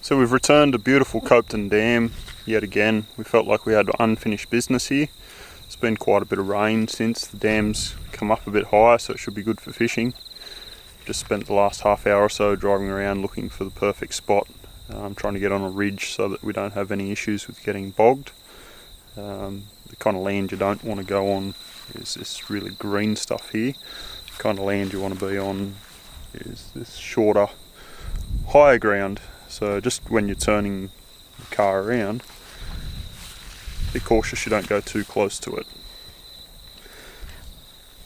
So we've returned a beautiful Copeton dam yet again. We felt like we had unfinished business here. It's been quite a bit of rain since. The dam's come up a bit higher, so it should be good for fishing. Just spent the last half hour or so driving around looking for the perfect spot. Trying to get on a ridge so that we don't have any issues with getting bogged. The kind of land you don't want to go on is this really green stuff here. The kind of land you want to be on is this shorter, higher ground. So just when you're turning the car around, be cautious you don't go too close to it.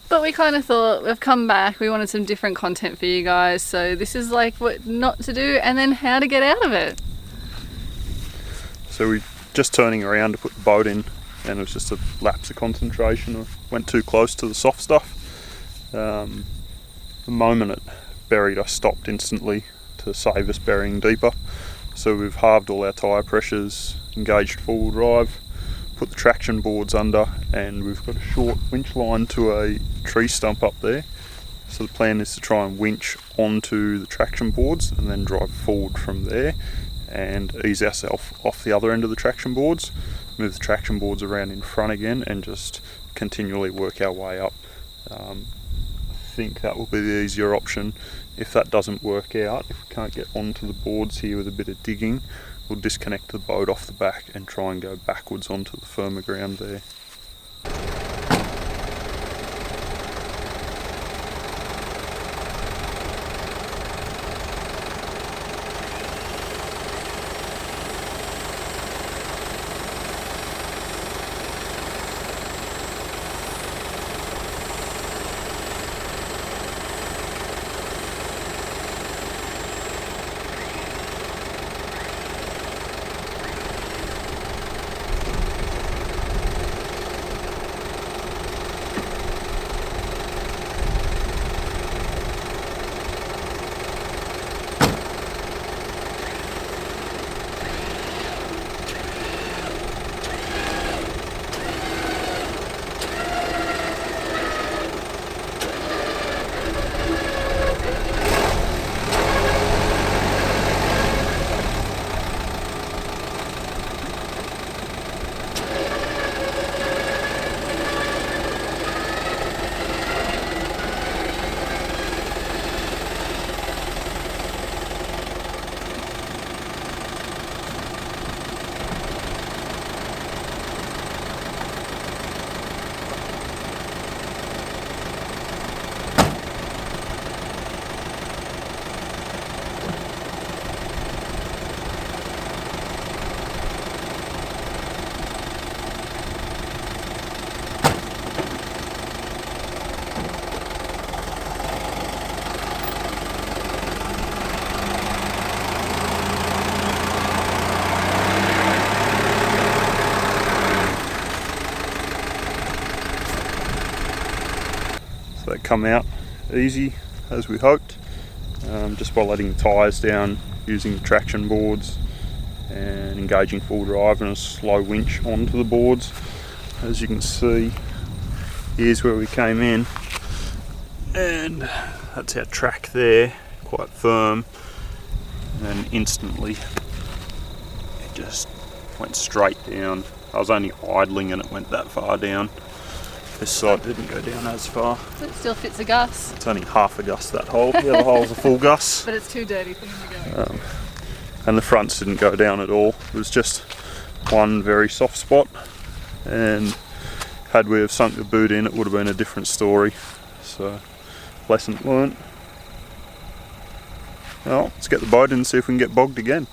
But we kind of thought, we've come back, we wanted some different content for you guys, so this is like what not to do and then how to get out of it. So we're just turning around to put the boat in, and it was just a lapse of concentration. I went too close to the soft stuff. The moment it buried, I stopped instantly to save us burying deeper. So we've halved all our tyre pressures, engaged four-wheel drive, put the traction boards under, and we've got a short winch line to a tree stump up there. So the plan is to try and winch onto the traction boards and then drive forward from there and ease ourselves off the other end of the traction boards, move the traction boards around in front again, and just continually work our way up. I think that will be the easier option. If that doesn't work out, if we can't get onto the boards here with a bit of digging, we'll disconnect the boat off the back and try and go backwards onto the firmer ground there. So they come out easy as we hoped, just by letting the tyres down, using the traction boards and engaging full drive and a slow winch onto the boards. As you can see, here's where we came in, and that's our track there, quite firm, and instantly it just went straight down. I was only idling and it went that far down. This side didn't go down as far. So it still fits a gus. It's only half a gus, that hole. The other hole's a full gus. But it's too dirty for him to go. And the fronts didn't go down at all. It was just one very soft spot, and had we have sunk the boot in, it would have been a different story. So, lesson learnt. Well, let's get the boat in and see if we can get bogged again.